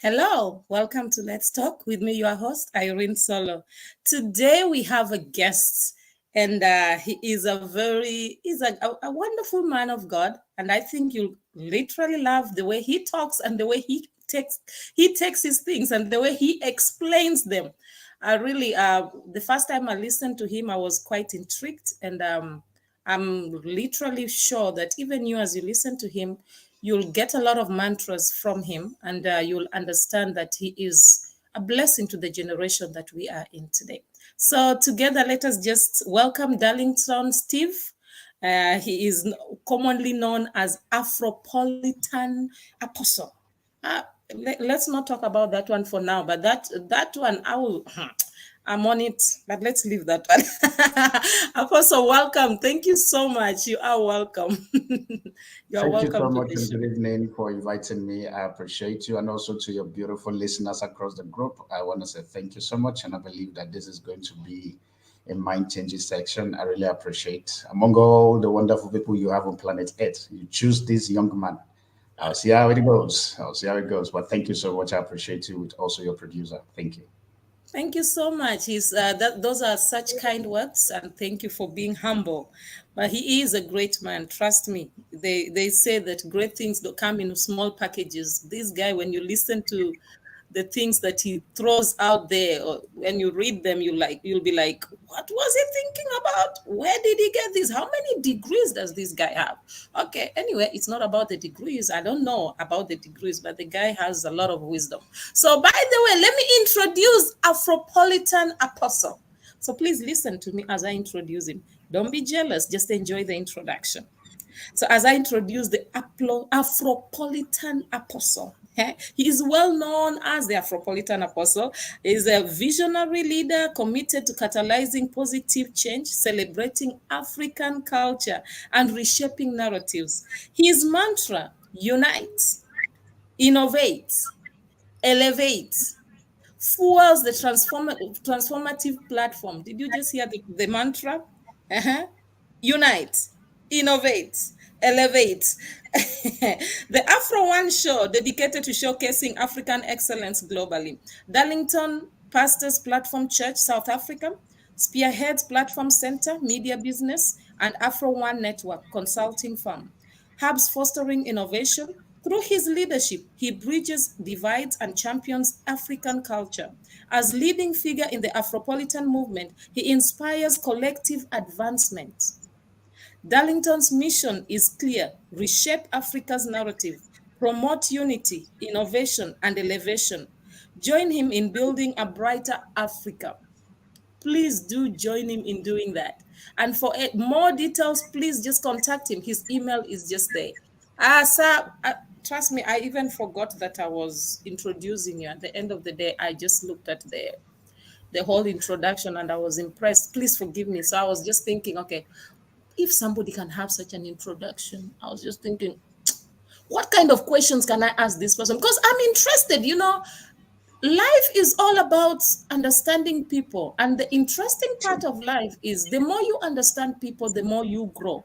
Hello, welcome to Let's Talk with me, your host, Irene Solo. Today we have a guest, and he is a wonderful man of God, and I think you'll literally love the way he talks and the way he takes his things and the way he explains them. I really the first time I listened to him, I was quite intrigued, and I'm literally sure that even you, as you listen to him, you'll get a lot of mantras from him, and you'll understand that he is a blessing to the generation that we are in today. So, together, let us just welcome Darlington Steve. He is commonly known as Afropolitan Apostle. Uh, let's not talk about that one for now, but that one I will. I'm on it, but let's leave that one. Apostle, welcome. Thank you so much. You are welcome. You are Thank you so welcome to much the and show. good evening for inviting me. I appreciate you, and also to your beautiful listeners across the group. I want to say thank you so much, and I believe that this is going to be a mind changing section. I really appreciate among all the wonderful people you have on planet Earth, you choose this young man. I'll see how it goes. I'll see how it goes. But thank you so much. I appreciate you with also your producer. Thank you. Thank you so much. Those are such kind words, and thank you for being humble. But he is a great man. Trust me. They say that great things don't come in small packages. This guy, when you listen to the things that he throws out there, or when you read them, you'll be like, what was he thinking about? Where did he get this? How many degrees does this guy have? Okay, anyway, it's not about the degrees. I don't know about the degrees, but the guy has a lot of wisdom. So, by the way, let me introduce Afropolitan Apostle. So, please listen to me as I introduce him. Don't be jealous, just enjoy the introduction. So, as I introduce the Afropolitan Apostle, he is well known as the Afropolitan Apostle. He is a visionary leader committed to catalyzing positive change, celebrating African culture, and reshaping narratives. His mantra: unite, innovate, elevate, fuels the transformative platform. Did you just hear the mantra? Uh-huh. Unite, innovate, elevate. The Afro One show, dedicated to showcasing African excellence globally. Darlington Pastors Platform Church, South Africa, spearheads Platform Center, media business, and Afro One Network consulting firm. Hubs fostering innovation. Through his leadership, he bridges divides and champions African culture. As leading figure in the Afropolitan movement, he inspires collective advancement. Darlington's mission is clear: reshape Africa's narrative, promote unity, innovation, and elevation. Join him in building a brighter Africa. Please do join him in doing that. And for more details, please just contact him. His email is just there. Sir, trust me, I even forgot that I was introducing you. At the end of the day, I just looked at the whole introduction and I was impressed. Please forgive me. So I was just thinking, okay, if somebody can have such an introduction, I was just thinking, what kind of questions can I ask this person? Because I'm interested, life is all about understanding people. And the interesting part of life is the more you understand people, the more you grow.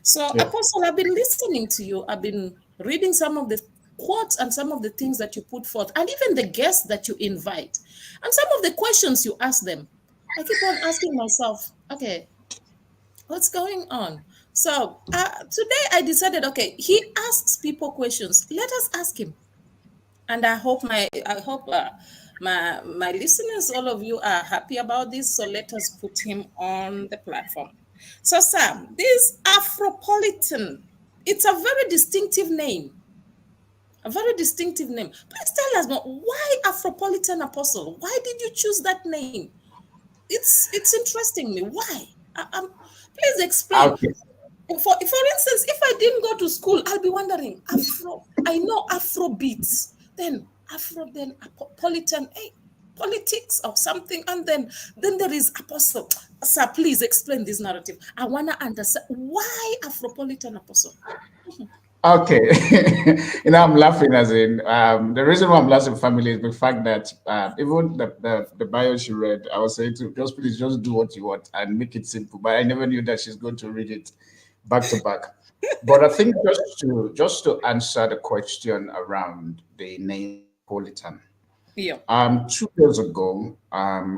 So, Yeah. Apostle, I've been listening to you. I've been reading some of the quotes and some of the things that you put forth, and even the guests that you invite, and some of the questions you ask them. I keep on asking myself, okay, what's going on? So today I decided, okay, he asks people questions. Let us ask him, and I hope my listeners, all of you, are happy about this. So let us put him on the platform. So Sam, this Afropolitan, it's a very distinctive name. A very distinctive name. Please tell us more. Why Afropolitan Apostle? Why did you choose that name? It's interesting me. Why? Please explain. Okay. For instance, if I didn't go to school, I'll be wondering, Afro, I know Afro beats, then Afro, then Apopolitan, hey, politics or something, and then there is Apostle. Sir, please explain this narrative. I want to understand why Afropolitan Apostle. Okay, I'm laughing as in the reason why I'm laughing, family, is the fact that even the bio she read, I was saying to just please just do what you want and make it simple. But I never knew that she's going to read it back to back. But I think just to answer the question around the name Afropolitan. Yeah. 2 years ago,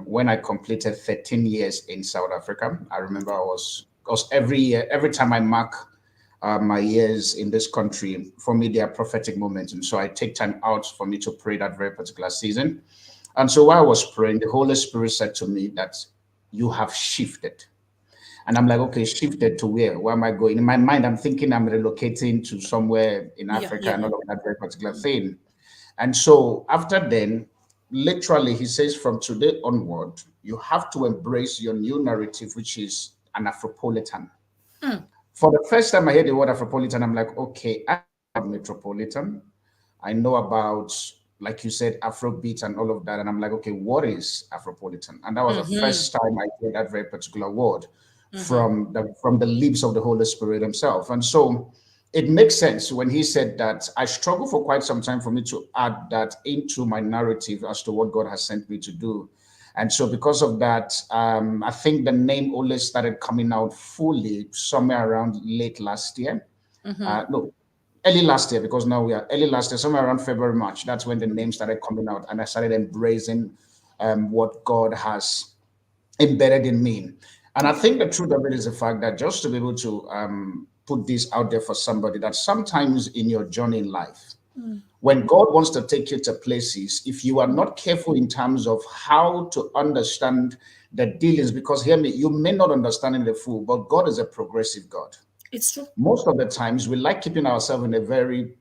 when I completed 13 years in South Africa, I remember I was, because every year, every time I mark my years in this country, for me, they are prophetic moments. And so I take time out for me to pray that very particular season. And so while I was praying, the Holy Spirit said to me that you have shifted. And I'm like, okay, shifted to where? Where am I going? In my mind, I'm thinking I'm relocating to somewhere in Yeah. Africa Yeah. and all of that very particular thing. And so after then, literally, he says, from today onward, you have to embrace your new narrative, which is an Afropolitan. Mm. For the first time I heard the word Afropolitan, I'm like, okay, I know about Metropolitan. I know about, like you said, Afrobeat and all of that. And I'm like, okay, what is Afropolitan? And that was the Mm-hmm. first time I heard that very particular word Mm-hmm. from the lips of the Holy Spirit himself. And so it makes sense when he said that. I struggled for quite some time for me to add that into my narrative as to what God has sent me to do. And so, because of that, I think the name only started coming out fully somewhere around late last year. Mm-hmm. No, early last year, because now we are early last year, somewhere around February, March. That's when the name started coming out, and I started embracing what God has embedded in me. And I Okay. think the truth of it is the fact that, just to be able to put this out there for somebody, that sometimes in your journey in life, Mm. when God wants to take you to places, if you are not careful in terms of how to understand the dealings, because hear me, you may not understand in the full, but God is a progressive God. It's true. Most of the times, we like keeping ourselves in a very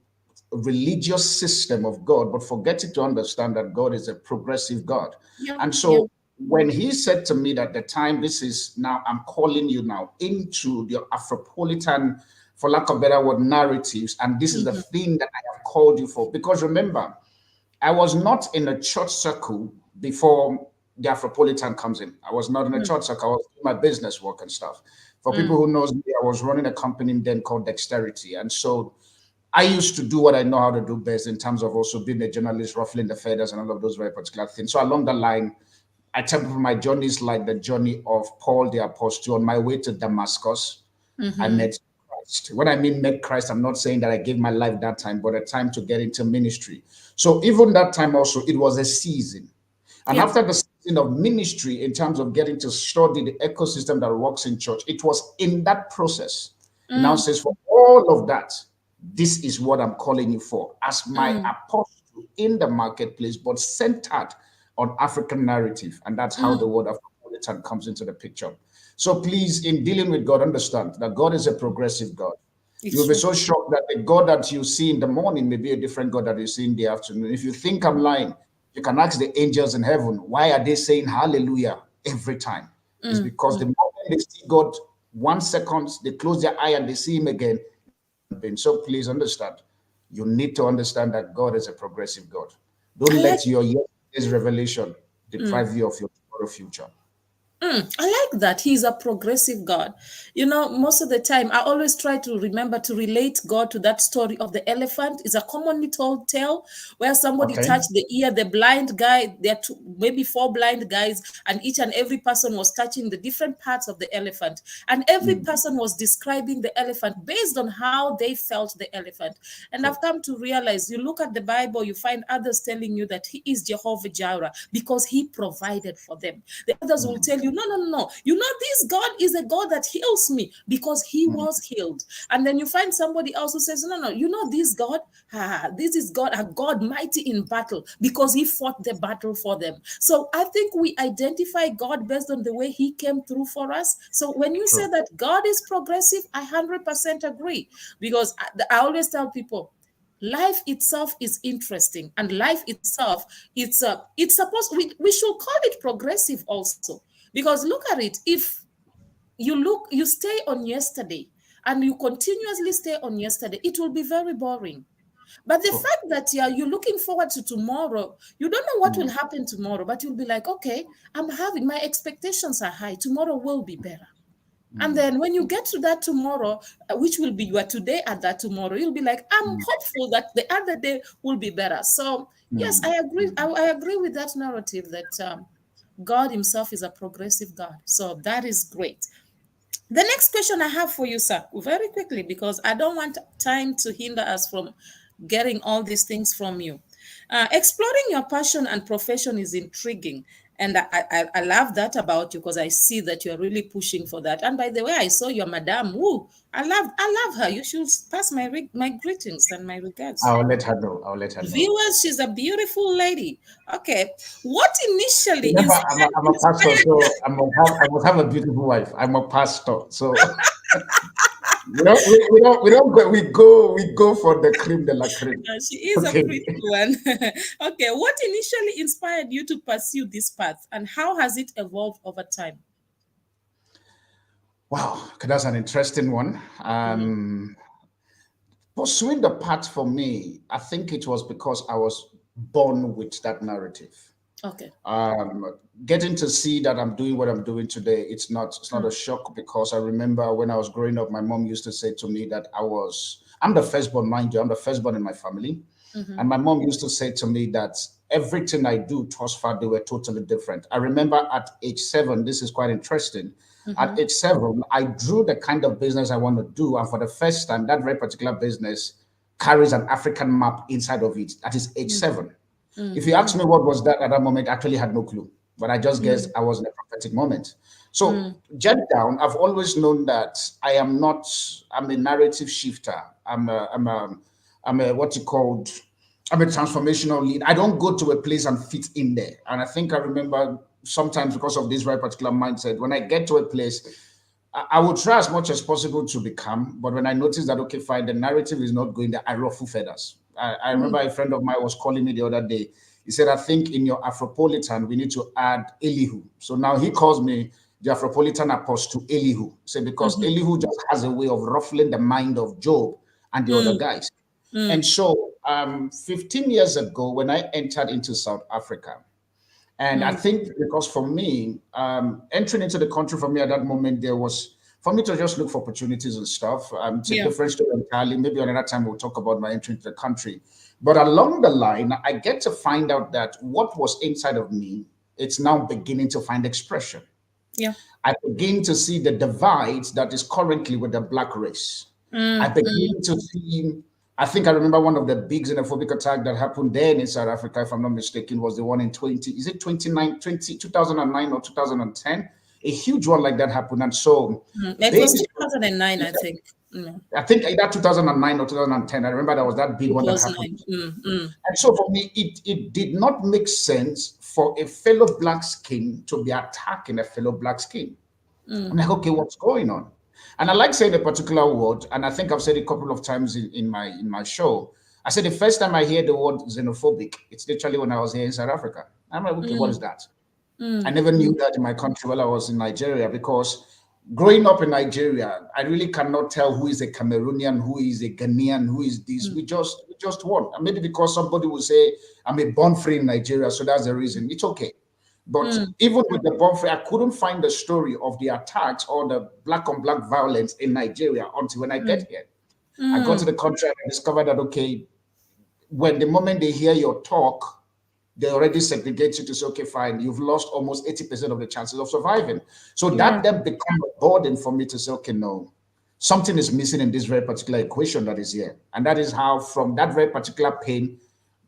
religious system of God, but forgetting to understand that God is a progressive God. Yeah. And Yeah. so when he said to me that the time, this is now, I'm calling you now into the Afropolitan, for lack of better word, narratives, and this is the Mm-hmm. thing that I have called you for. Because remember, I was not in a church circle before the Afropolitan comes in. I was not in a Mm. church circle. I was doing my business work and stuff. For people Mm. who knows me, I was running a company then called Dexterity. And so I used to do what I know how to do best in terms of also being a journalist, ruffling the feathers and all of those very particular things. So along the line, I tell people my journey is like the journey of Paul the Apostle. On my way to Damascus, I Mm-hmm. met Christ. When I mean met Christ, I'm not saying that I gave my life that time, but a time to get into ministry. So even that time also, it was a season. And Yeah. after the season of ministry, in terms of getting to study the ecosystem that works in church, it was in that process. He now Mm. says, for all of that, this is what I'm calling you for as my Mm. apostle in the marketplace, but centered on African narrative. And that's how the Mm. word of Afropolitan comes into the picture. So please, in dealing with God, understand that God is a progressive God. It's You'll be true. so shocked that the God that you see in the morning may be a different God that you see in the afternoon. If you think I'm lying, you can ask the angels in heaven, why are they saying hallelujah every time? It's Mm. because the Mm. moment they see God 1 second, they close their eye and they see him again. So please understand, you need to understand that God is a progressive God. I Don't like. let your yesterday's revelation Mm. deprive you of your tomorrow future. Mm, I like that. He's a progressive God. You know, most of the time, I always try to remember to relate God to that story of the elephant. It's a commonly told tale where somebody Okay. touched the ear, the blind guy, there are two, maybe four blind guys, and each and every person was touching the different parts of the elephant. And every Mm, person was describing the elephant based on how they felt the elephant. And true. I've come to realize, you look at the Bible, you find others telling you that He is Jehovah Jireh because He provided for them. The others will Mm, tell you, no, no, no, no. You know, this God is a God that heals me because He mm, was healed. And then you find somebody else who says, no, no, you know, this God, this is God, a God mighty in battle because He fought the battle for them. So I think we identify God based on the way He came through for us. So when you say true. that God is progressive, I 100% agree because I always tell people, life itself is interesting and life itself it's supposed we should call it progressive also because look at it, if you stay on yesterday and you continuously stay on yesterday, it will be very boring. But the True. fact that you're looking forward to tomorrow, you don't know what will Mm, happen tomorrow, but you'll be like, okay, I'm having my expectations are high, tomorrow will be better. And mm, then when you get to that tomorrow, which will be your today at that tomorrow, you'll be like, I'm mm, hopeful that the other day will be better. So yes, mm, I agree. mm. I agree with that narrative that God Himself is a progressive God. So that is great. The next question I have for you, sir, very quickly, because I don't want time to hinder us from getting all these things from you. Exploring your passion and profession is intriguing. And I love that about you because I see that you're really pushing for that. And by the way, I saw your madam. Woo, I love her. You should pass my greetings and my regards. I'll let her know. I'll let her know. Viewers, she's a beautiful lady. Okay. What initially Remember, I'm a pastor, inspired so I must have a beautiful wife. I'm a pastor, so we go for the cream de la cream. she is a Okay. pretty one. Okay. What initially inspired you to pursue this path and how has it evolved over time? Wow, okay, that's an interesting one. Mm, Pursuing the path for me, I think it was because I was born with that narrative. okay. Getting to see that I'm doing what I'm doing today, it's not a Mm, shock because I remember when I was growing up, my mom used to say to me that I'm the firstborn, mind you, I'm the firstborn in my family. mm-hmm, And my mom used to say to me that everything I do thus far, they were totally different. I remember at age 7, this is quite interesting. mm-hmm, At age 7, I drew the kind of business I want to do. And for the first time, that very particular business carries an African map inside of it. That is age mm, 7. If you mm, ask me what was that at that moment, I actually had no clue. But I just guessed mm, I was in a prophetic moment. So, mm, jet down, I've always known that I'm a narrative shifter. I'm a what you called, I'm a transformational lead. I don't go to a place and fit in there. And I think I remember sometimes because of this very particular mindset, when I get to a place, I would try as much as possible to become, but when I notice that, okay, fine, the narrative is not going there, I ruffle feathers. I mm, remember a friend of mine was calling me the other day. He said, I think in your Afropolitan, we need to add Elihu. So now he calls me the Afropolitan apostle Elihu. Say, because mhm, Elihu just has a way of ruffling the mind of Job and the other mm, guys. And mm, so 15 years ago, when I entered into South Africa, and I mm. think because for me, entering into the country for me at that moment, there was for me to just look for opportunities and stuff. It's a Yeah. different story entirely. Maybe another time we'll talk about my entry into the country. But along the line, I get to find out that what was inside of me, it's now beginning to find expression. Yeah. I begin to see the divide that is currently with the black race. I Mm, mm, begin to see, I think I remember one of the big xenophobic attack that happened then in South Africa, if I'm not mistaken, was the one in 20, is it 29, 20, 2009 or 2010? A huge one like that happened. And so, mm. It was based, 2009, I think. Mm, I think either 2009 or 2010, I remember there was that big it one that was happened. nine. Mm, mm, And so for me, it did not make sense for a fellow black skin to be attacking a fellow black skin. I'm mm, like, okay, what's going on? And I like saying a particular word, and I think I've said it a couple of times in my show. I said the first time I hear the word xenophobic, it's literally when I was here in South Africa. I'm like, okay, what is mm, that? I mm, never knew mm, that in my country while I was in Nigeria because growing up in Nigeria, I really cannot tell who is a Cameroonian, who is a Ghanaian, who is this. We just won. And maybe because somebody will say I'm a born free in Nigeria, so that's the reason. It's okay. But mm, even with the bomb free, I couldn't find the story of the attacks or the black on black violence in Nigeria until when I get mm, here. I got to mm, the country and I discovered that okay, when the moment they hear your talk, they already segregate you to say, okay, fine, you've lost almost 80% of the chances of surviving. So yeah. that then become a burden for me to say, okay, no, something is missing in this very particular equation that is here. And that is how, from that very particular pain,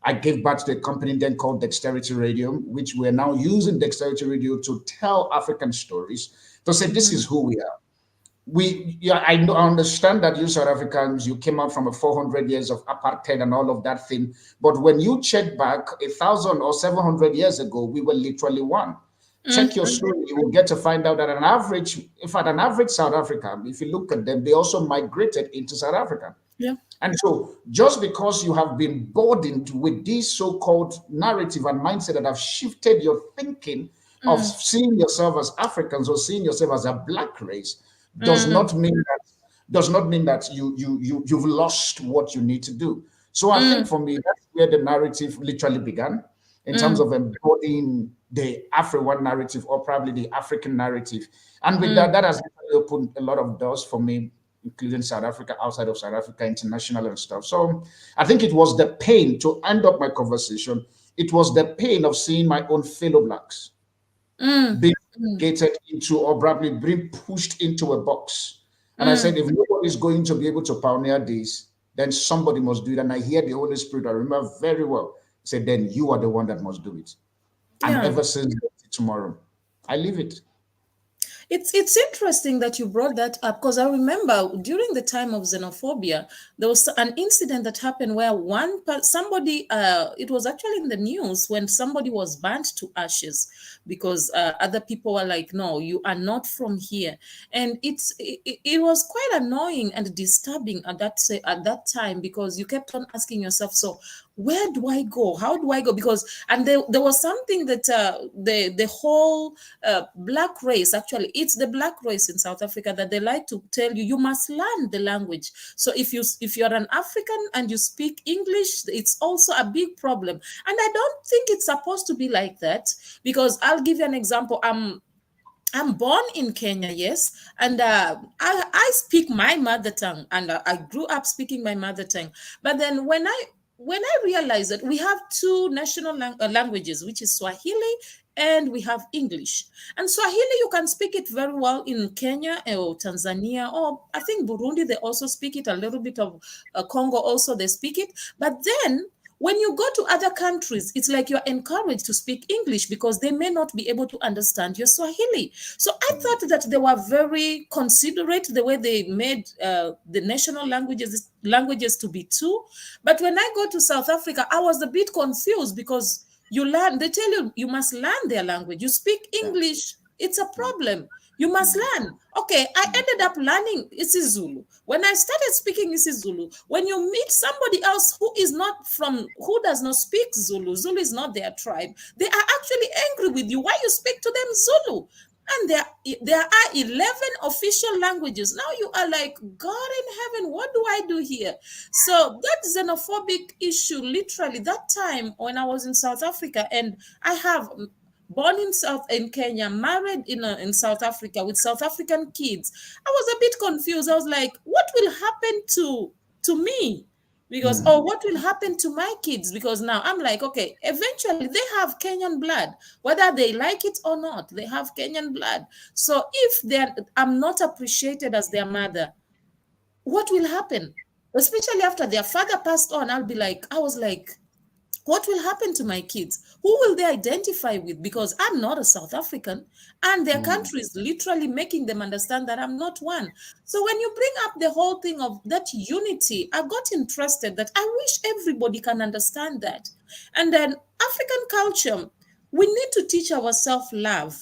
I gave birth to a company then called Dexterity Radio, which we're now using Dexterity Radio to tell African stories, to say this Mhm, is who we are. Yeah, I know, I understand that you South Africans, you came out from a 400 years of apartheid and all of that thing. But when you check back 1,000 or 700 years ago, we were literally one. Check your mhm, story, you will get to find out that an average, in fact, an average South African, if you look at them, they also migrated into South Africa. yeah. And so, just because you have been burdened with this so called narrative and mindset that have shifted your thinking of Mm, seeing yourself as Africans or seeing yourself as a black race, does mm, not mean that you've lost what you need to do. So I think mm, for me, that's where the narrative literally began in terms mm, of embodying the Afro-one narrative or probably the African narrative. And with that, mm, that has really opened a lot of doors for me, including South Africa, outside of South Africa, international and stuff. So I think it was the pain to end up my conversation. It was the pain of seeing my own fellow blacks mm, being mm, gated into or probably being pushed into a box. And I said, mm, if nobody is going to be able to pioneer this, then somebody must do it. And I hear the Holy Spirit, I remember very well. Say, then you are the one that must do it. And Yeah. ever since tomorrow, I leave it. It's interesting that you brought that up because I remember during the time of xenophobia, there was an incident that happened where somebody it was actually in the news when somebody was burnt to ashes because other people were like, no, you are not from here, and it was quite annoying and disturbing at that time because you kept on asking yourself, so where do I go? How do I go? Because and there was something that the whole black race, actually it's the black race in South Africa, that they like to tell you must learn the language. So if you're an African and you speak English, it's also a big problem. And I don't think it's supposed to be like that, because I'll give you an example. I'm born in Kenya, yes, and I speak my mother tongue, and I grew up speaking my mother tongue. But then when I realized that we have two national languages, which is Swahili and we have English. And Swahili, you can speak it very well in Kenya or Tanzania, or I think Burundi, they also speak it, a little bit of Congo also, they speak it. But then when you go to other countries, it's like you're encouraged to speak English because they may not be able to understand your Swahili. So I thought that they were very considerate the way they made the national languages to be two. But when I go to South Africa, I was a bit confused because they tell you you must learn their language. You speak Yeah. English, it's a problem. You must learn. Okay, I ended up learning isiZulu. When I started speaking isiZulu, when you meet somebody else who does not speak Zulu, Zulu is not their tribe, they are actually angry with you. Why you speak to them Zulu? And there are 11 official languages. Now you are like, God in heaven, what do I do here? So that xenophobic issue, literally that time when I was in South Africa, and I have born in Kenya, married in South Africa with South African kids, I was a bit confused. I was like, what will happen to me? Because what will happen to my kids? Because now I'm like, okay, eventually they have Kenyan blood, whether they like it or not, they have Kenyan blood. So if I'm not appreciated as their mother, what will happen? Especially after their father passed on, I was like, what will happen to my kids? Who will they identify with? Because I'm not a South African, and their country is literally making them understand that I'm not one. So when you bring up the whole thing of that unity, I got interested that I wish everybody can understand that. And then African culture, we need to teach ourselves love.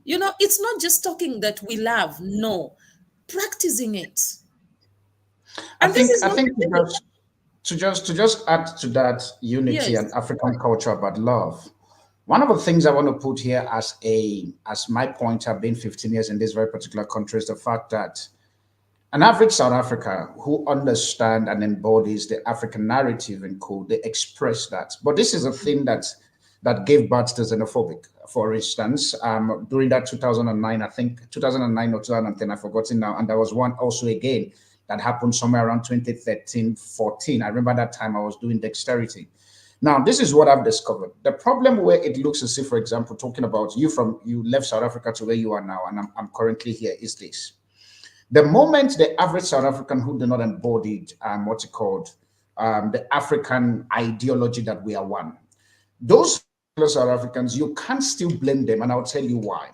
It's not just talking that we love, no, practicing it. I And this think is I not think easy. to just add to that unity and Yes. African culture about love. One of the things I want to put here as my point, I've been 15 years in this very particular country, is the fact that an average South Africa who understand and embodies the African narrative and code, they express that. But this is a thing that gave birth to xenophobic. For instance, during that 2009, I think 2009 or 2010, I've forgotten now, and there was one also again that happened somewhere around 2013, 14. I remember that time I was doing dexterity. Now, this is what I've discovered. The problem where it looks as if, for example, talking about you left South Africa to where you are now, and I'm currently here, is this. The moment the average South African who do not embody what's it called, the African ideology that we are one, those South Africans, you can't still blame them, and I'll tell you why.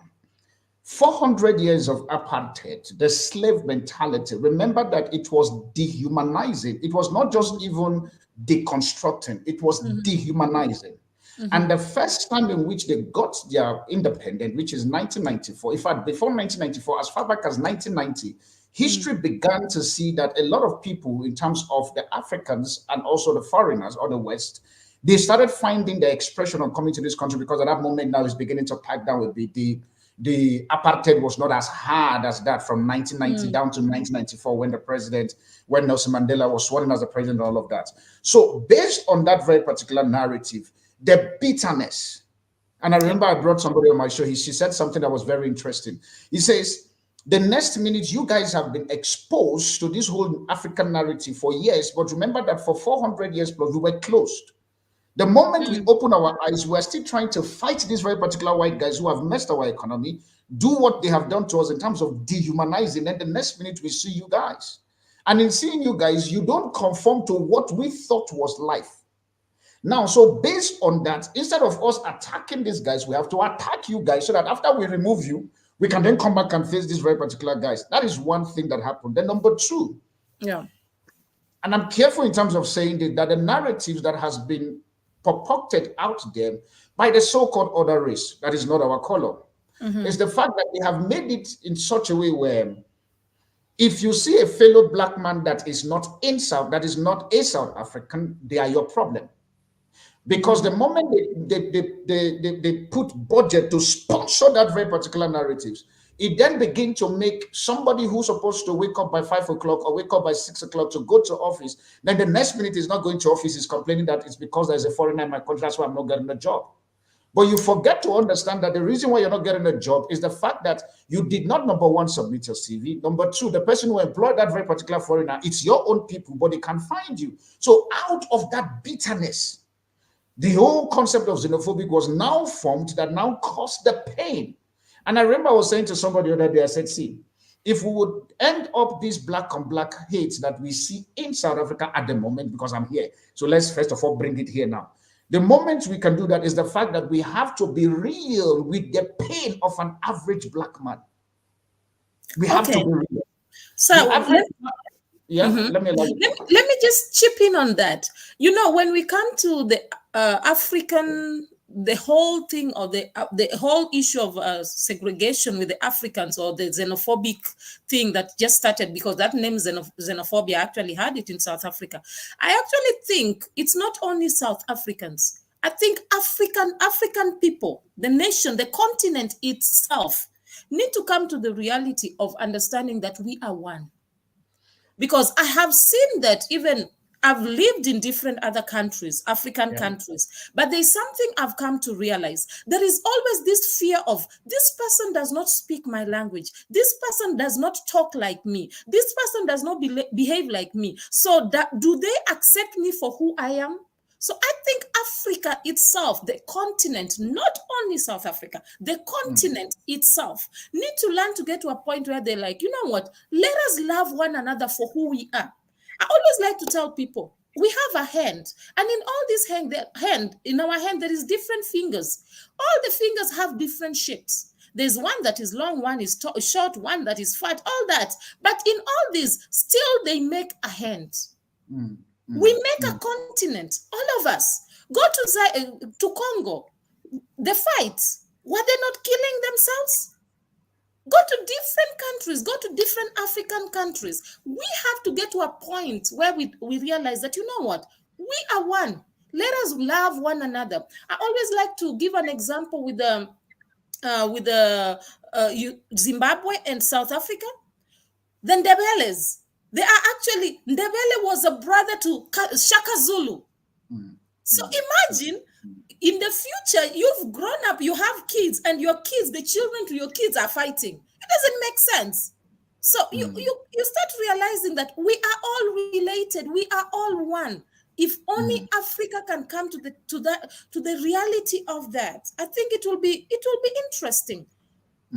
400 years of apartheid, the slave mentality, remember that it was dehumanizing. It was not just even deconstructing, it was dehumanizing. And the first time in which they got their independence, which is 1994, in fact, before 1994, as far back as 1990, history began to see that a lot of people, in terms of the Africans and also the foreigners or the West, they started finding their expression on coming to this country, because at that moment now it's beginning to pipe down with the apartheid was not as hard as that from 1990 down to 1994 when Nelson Mandela was sworn in as the president and all of that. So based on that very particular narrative, the bitterness, and I remember I brought somebody on my show, she said something that was very interesting. He says, the next minute, you guys have been exposed to this whole African narrative for years, but remember that for 400 years plus, we were closed. The moment we open our eyes, we're still trying to fight these very particular white guys who have messed our economy, do what they have done to us in terms of dehumanizing. And the next minute we see you guys. And in seeing you guys, you don't conform to what we thought was life. Now, so based on that, instead of us attacking these guys, we have to attack you guys so that after we remove you, we can then come back and face these very particular guys. That is one thing that happened. Then number two, Yeah. and I'm careful in terms of saying that the narratives that has been purported out there by the so-called other race, that is not our color, is the fact that they have made it in such a way where if you see a fellow black man that is not in South, that is not a South African, they are your problem. Because the moment they put budget to sponsor that very particular narratives, it then begins to make somebody who's supposed to wake up by 5 o'clock or wake up by 6 o'clock to go to office, then the next minute is not going to office, is complaining that it's because there's a foreigner in my country, that's why I'm not getting a job. But you forget to understand that the reason why you're not getting a job is the fact that you did not, number one, submit your CV. Number two, the person who employed that very particular foreigner, it's your own people, but they can find you. So out of that bitterness, the whole concept of xenophobic was now formed that now caused the pain. And I remember I was saying to somebody the other day, I said, see, if we would end up this black on black hate that we see in South Africa at the moment, because I'm here, so let's first of all bring it here now. The moment we can do that is the fact that we have to be real with the pain of an average black man. We have to be real. So let me just chip in on that. You know, when we come to the African, the whole thing, or the whole issue of segregation with the Africans, or the xenophobic thing that just started, because that name xenophobia actually had it in South Africa. I actually think it's not only South Africans. I think African people, the nation, the continent itself, need to come to the reality of understanding that we are one. Because I have seen that, even I've lived in different other countries, African countries, but there's something I've come to realize. There is always this fear of, this person does not speak my language. This person does not talk like me. This person does not behave like me. So do they accept me for who I am? So I think Africa itself, the continent, not only South Africa, the continent itself, need to learn to get to a point where they're like, you know what, let us love one another for who we are. I always like to tell people, we have a hand, and in all this in our hand, there is different fingers. All the fingers have different shapes. There's one that is long, one is short, one that is fat, all that. But in all this, still they make a hand. We make a continent, all of us. Go to Congo. The fights, were they not killing themselves? Go to different countries, go to different African countries. We have to get to a point where we realize that, you know what, we are one. Let us love one another. I always like to give an example with Zimbabwe and South Africa. The Ndebeles. They are actually, Ndebele was a brother to Shaka Zulu. So imagine, in the future, you've grown up, you have kids, and your kids, the children to your kids are fighting. It doesn't make sense. So you start realizing that we are all related, we are all one. If only Africa can come to the reality of that, I think it will be interesting.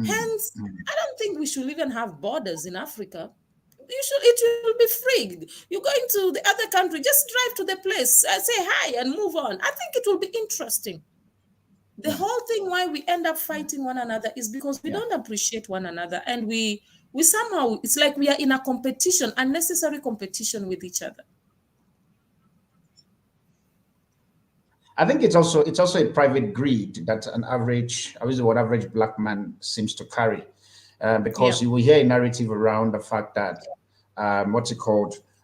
Hence, I don't think we should even have borders in Africa. It will be free. You go into the other country, just drive to the place, say hi and move on. I think it will be interesting. The whole thing why we end up fighting one another is because we don't appreciate one another, and we somehow, it's like we are in a competition, unnecessary competition with each other. I think it's also a private greed that an average black man seems to carry, because you will hear a narrative around the fact that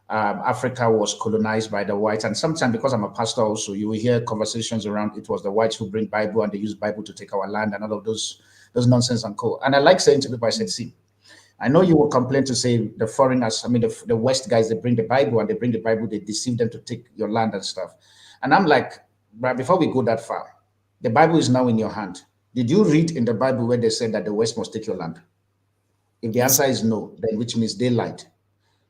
Africa was colonized by the whites, and sometimes, because I'm a pastor also, you will hear conversations around it was the whites who bring Bible and they use Bible to take our land and all of those nonsense and co. And I like saying to people, I said, see, I know you will complain to say the foreigners, I mean the West guys, they bring the Bible and they deceive them to take your land and stuff. And I'm like, but before we go that far, the Bible is now in your hand. Did you read in the Bible where they said that the West must take your land? If the answer is no, then which means they lied.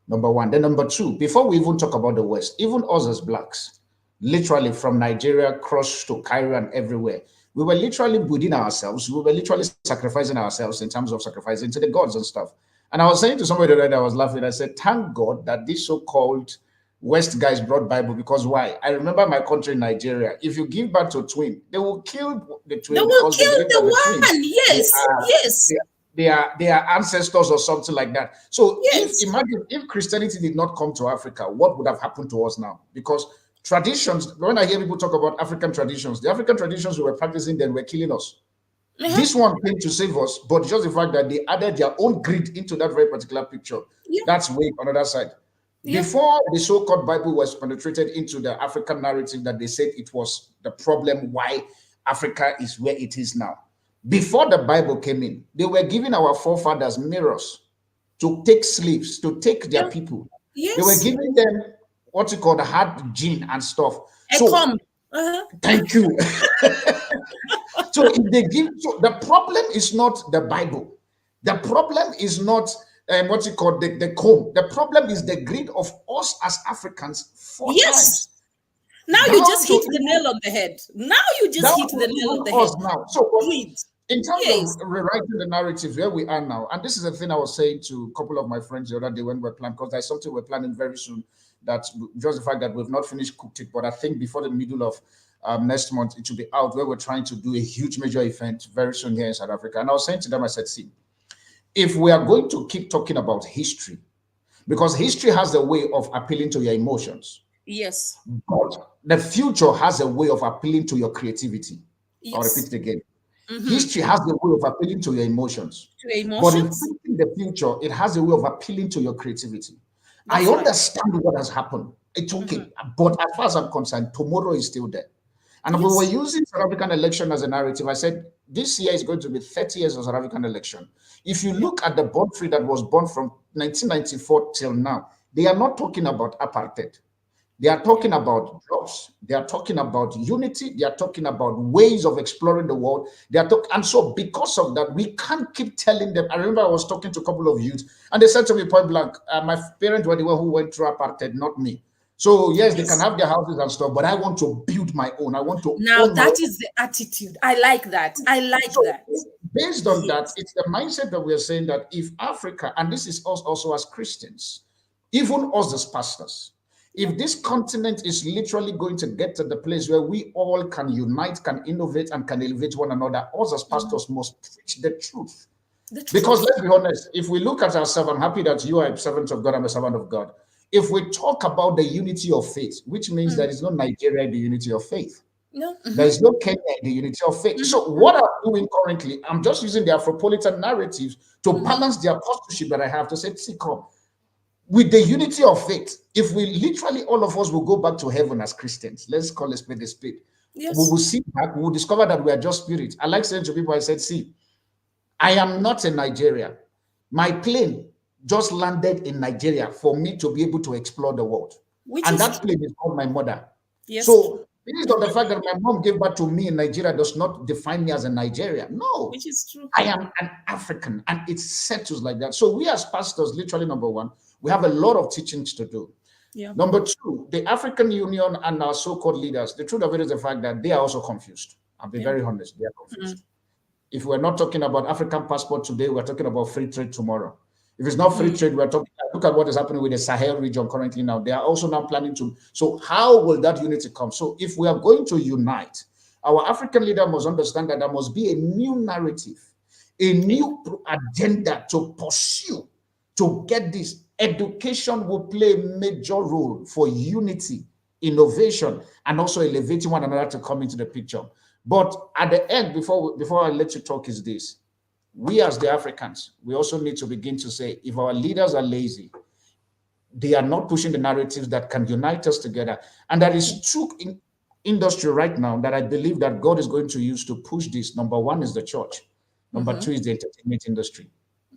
Number one. Then number two, before we even talk about the West, even us as blacks, literally from Nigeria, across to Cairo and everywhere, we were literally building ourselves. We were literally sacrificing ourselves in terms of sacrificing to the gods and stuff. And I was saying to somebody that I was laughing, I said, thank God that this so-called West guys brought Bible because why? I remember my country, Nigeria. If you give birth to a twin, they will kill the They twin will because they kill believe that the the twin one. they Yes, are yes, they are ancestors or something like that. So if yes. imagine if Christianity did not come to Africa, what would have happened to us now? Because traditions, when I hear people talk about African traditions, the African traditions we were practicing then were killing us. Uh-huh. This one came to save us, but just the fact that they added their own greed into that very particular picture, Yeah, that's way on the other side. yeah, Before the so-called Bible was penetrated into the African narrative that they said it was the problem why Africa is where it is now. Before the Bible came in, they were giving our forefathers mirrors to take slaves, to take their yeah. people. They were Yes. giving them what you call the hard gene and stuff. I So come. Uh-huh. thank you. So if they give, so the problem is not the Bible. The problem is not what you call the comb. The problem is the greed of us as Africans four Yes. times Now you down just to hit the nail on the head. Now you just hit the nail even on the head. us now. So but Greed. in terms of Yes. rewriting the narrative where we are now, and this is the thing I was saying to a couple of my friends the other day when we're planning, because there's something we're planning very soon that just the fact that we've not finished cooked it, but I think before the middle of next month it will be out where we're trying to do a huge major event very soon here in South Africa. And I was saying to them, I said, see, if we are going to keep talking about history, because history has a way of appealing to your emotions, Yes. but the future has a way of appealing to your creativity. I'll repeat Yes. it again. Mm-hmm. History has a way of appealing to your emotions, To your but in emotions. the future, it has a way of appealing to your creativity. I That's right. understand what has happened. It's Mm-hmm. okay. But as far as I'm concerned, tomorrow is still there. And we were Yes. using South African election as a narrative. I said, this year is going to be 30 years of South African election. If you Yeah. look at the born free that was born from 1994 till now, they are not talking about apartheid. They are Yeah. talking about jobs. They are talking about unity. They are talking about ways of exploring the world. And so because of that, we can't keep telling them. I remember I was talking to a couple of youth, and they said to me point blank, "My parents were the one who went through apartheid, not me. So yes, they can Yes. have their houses and stuff, but I want to build my own. I want to Now own my that own." is the attitude. I like that. I like So that. based on that, Yes. it's the mindset that we're saying that if Africa, and this is us also as Christians, even us as pastors, Yeah. if this continent is literally going to get to the place where we all can unite, can innovate, and can elevate one another, us as Mhm. pastors must preach the truth. The Because truth. let's be honest, if we look at ourselves, I'm happy that you are a servant of God, I'm a servant of God. If we talk about the unity of faith, which means Mm. there is no Nigeria in the unity of faith, No. there Mm-hmm. is no Kenya in the unity of faith. Mm-hmm. So, what I'm doing currently, I'm just using the Afropolitan narratives to Mm-hmm. balance the apostleship that I have to say, see, come, with the unity of faith, if we literally all of us will go back to heaven as Christians, let's call a spade a spade. We Yes. will see that, we will discover that we are just spirit. I like saying to people, I said, see, I am not in Nigeria. My plane just landed in Nigeria for me to be able to explore the world. Which And is that true. plane is called my mother. Yes, true. So, based on the fact that my mom gave birth to me in Nigeria does not define me as a Nigerian. No, Which is true. I am an African, and it settles like that. So, we as pastors, literally, number one, we have a lot of teachings to do. Yeah. Number two, the African Union and our so called leaders, the truth of it is the fact that they are also confused. I'll be Yeah. very honest, they are Mm. confused. If we're not talking about African passport today, we're talking about free trade tomorrow. If it's not free Mm. trade, we're talking, look at what is happening with the Sahel region currently now. They are also now planning to. So, how will that unity come? So, if we are going to unite, our African leader must understand that there must be a new narrative, a Amen. new agenda to pursue to get this. Education will play a major role for unity, innovation, and also elevating one another to come into the picture. But at the end, before I let you talk, is this: we as the Africans, we also need to begin to say, if our leaders are lazy, they are not pushing the narratives that can unite us together. And that is true in industry right now that I believe that God is going to use to push this. Number one is the church. Number Mm-hmm. two is the entertainment industry.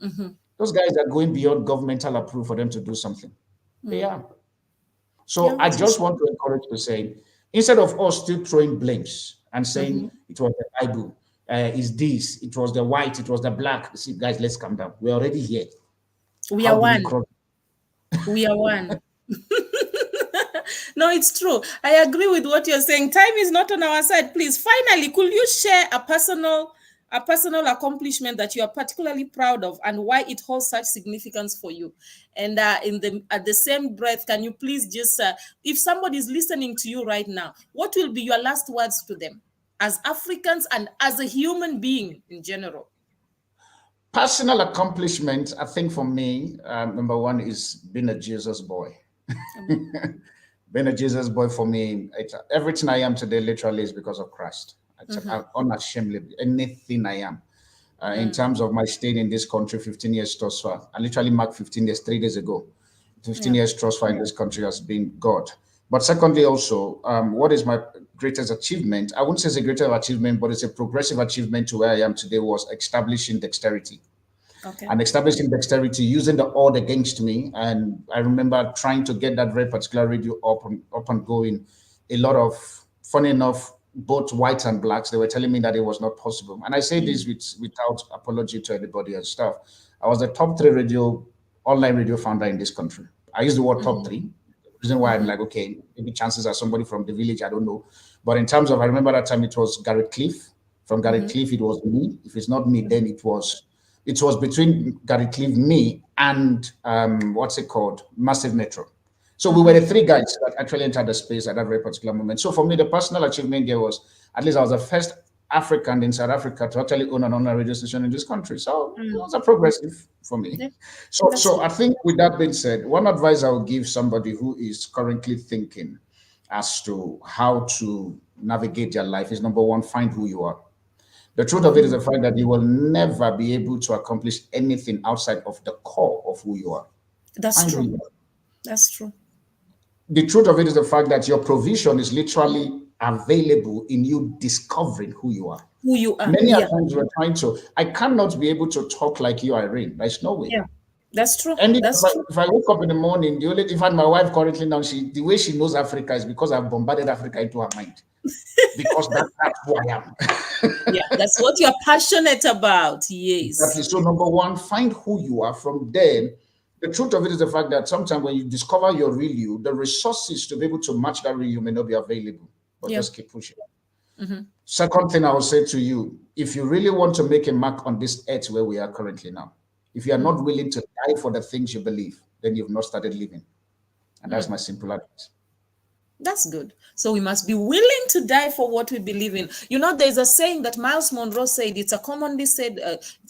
Mm-hmm. Those guys are going beyond governmental approval for them to do something. They Mm. are. So Yeah, I it is just true. want to encourage to say, instead of us still throwing blames and Mm-hmm. saying it was the Bible, is this, it was the white, it was the black. See, guys, let's calm down. We're already here. We How are do we one. cross? We are one. No, it's true. I agree with what you're saying. Time is not on our side. Please, finally, could you share a personal A personal accomplishment that you are particularly proud of and why it holds such significance for you. And in the at the same breath, can you please just, if somebody is listening to you right now, what will be your last words to them as Africans and as a human being in general? Personal accomplishment, I think for me, number one is being a Jesus boy. Amen. Being a Jesus boy for me, everything I am today literally is because of Christ. Mm-hmm. I'm unashamedly anything I am. In Mm. terms of my staying in this country, 15 years thus far. I literally marked 15 years 3 days ago. 15 Yeah. years thus far in this country has been God. But secondly, also, what is my greatest achievement? I wouldn't say it's a greater achievement, but it's a progressive achievement to where I am today was establishing dexterity Okay. and establishing dexterity using the odd against me. And I remember trying to get that very particular radio up and going. A lot of, funny enough, both whites and blacks, they were telling me that it was not possible. And I say this Mm. without apology to anybody and stuff. I was the top three online radio founder in this country. I use the word top Mm-hmm. three. The reason why I'm Mm-hmm. like, okay, maybe chances are somebody from the village, I don't know. But in terms of, I remember that time it was Garrett Cliff. From Garrett Mm-hmm. Cliff, it was me. If it's not me, then it was between Gary Cleave, me, and what's it called? Massive Metro. So we were Mm-hmm. the three guys that actually entered the space at that very particular moment. So for me, the personal achievement there was at least I was the first African in South Africa to actually own an online radio station in this country. So it Mm. was a progressive for me. Yeah, So that's so good. I think with that being said, one advice I would give somebody who is currently thinking as to how to navigate their life is number one, find who you are. The truth of it is Mm-hmm. the fact that you will never be able to accomplish anything outside of the core of who you are. That's Find who true. you are. That's true. The truth of it is the fact that your provision is literally available in you discovering who you are. Who you are. Many a Yeah. times we're trying to, I cannot be able to talk like you, Irene. There's no way. Yeah. That's true. And if That's I, true. if I wake up in the morning, the only in fact my wife currently now, the way she knows Africa is because I've bombarded Africa into her mind. Because that's who I am. Yeah. That's what you're passionate about. Exactly. Yes. So number one, find who you are. From there, the truth of it is the fact that sometimes when you discover your real you, the resources to be able to match that real you may not be available, but Yeah. just keep pushing. Mm-hmm. Second thing I will say to you, if you really want to make a mark on this earth where we are currently now, if you are Mm. not willing to die for the things you believe, then you've not started living. And that's Mm. my simple advice. That's good. So we must be willing to die for what we believe in. You know, there's a saying that Miles Monroe said. It's a commonly said.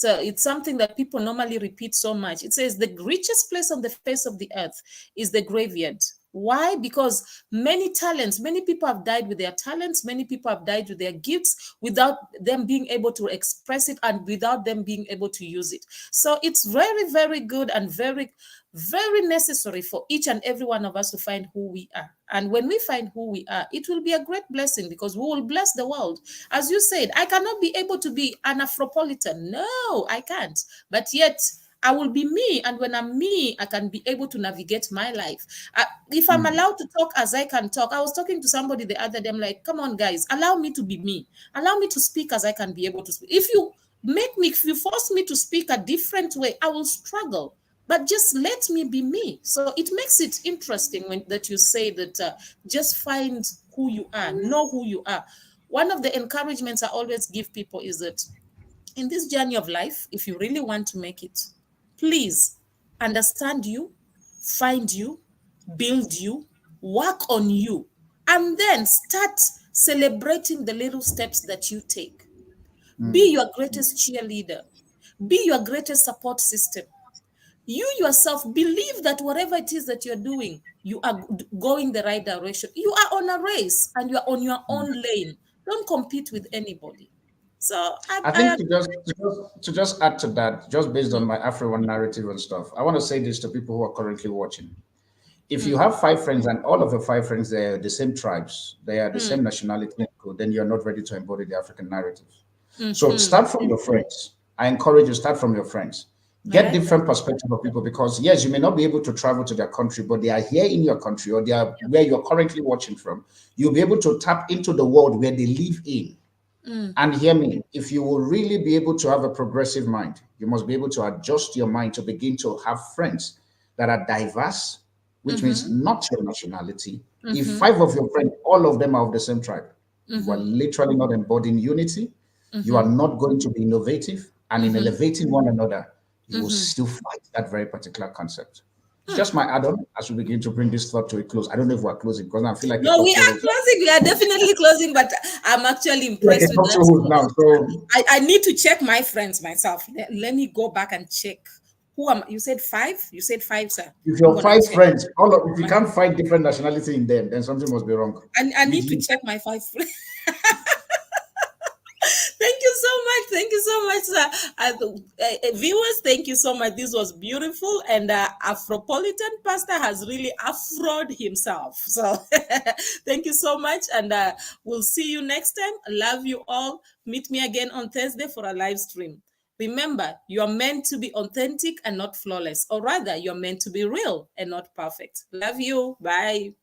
It's something that people normally repeat so much. It says the richest place on the face of the earth is the graveyard. Why? Because many talents, many people have died with their talents. Many people have died with their gifts without them being able to express it and without them being able to use it. So it's very, very good and very, very necessary for each and every one of us to find who we are. And when we find who we are, it will be a great blessing because we will bless the world. As you said, I cannot be able to be an Afropolitan. No, I can't. But yet, I will be me. And when I'm me, I can be able to navigate my life. If I'm Mm, allowed to talk as I can talk, I was talking to somebody the other day. I'm like, come on, guys, allow me to be me. Allow me to speak as I can be able to speak. If you force me to speak a different way, I will struggle, but just let me be me. So it makes it interesting when that you say that, just find who you are, know who you are. One of the encouragements I always give people is that in this journey of life, if you really want to make it, please understand you, find you, build you, work on you, and then start celebrating the little steps that you take. Be mm. your greatest cheerleader, be your greatest support system. You yourself believe that whatever it is that you're doing, you are going the right direction. You are on a race and you are on your own lane. Don't compete with anybody. So I I think to just add to that, just based on my Afro narrative and stuff, I want to say this to people who are currently watching. If you mm, have five friends and all of your five friends they're the same tribes, they are the mm, same nationality and code, then you're not ready to embody the African narrative. So mm. start from your friends. I encourage you start from your friends. I Get like that. different perspective of people because yes, you may not be able to travel to their country, but they are here in your country or they are Yeah. where you're currently watching from. You'll be able to tap into the world where they live in. Mm, And hear me, if you will really be able to have a progressive mind, you must be able to adjust your mind to begin to have friends that are diverse, which means mm-hmm, not your nationality. If mm-hmm, five of your friends, all of them are of the same tribe, you are mm-hmm. literally not embodying unity. You are Mm-hmm. not going to be innovative, and in Mm-hmm. elevating one another, you will Mm-hmm. still fight that very particular concept. It's Hmm. just my add-on as we begin to bring this thought to a close. I don't know if we're closing because I feel like a No, we talk show are host. closing. We are definitely closing, but I'm actually Like a impressed with talk show that. host now. So I need to check my friends myself. Let me go back and check. Who am you said five? You said five, sir. if I'm your gonna five check. friends, if you My, can't find different nationality in them, then something must be wrong I with need to you. check my five. Thank you so much. Thank you so much, sir. Viewers, thank you so much. This was beautiful. And Afropolitan Pastor has really afroed himself. So thank you so much. And we'll see you next time. Love you all. Meet me again on Thursday for a live stream. Remember, you are meant to be authentic and not flawless, or rather, you're meant to be real and not perfect. Love you. Bye.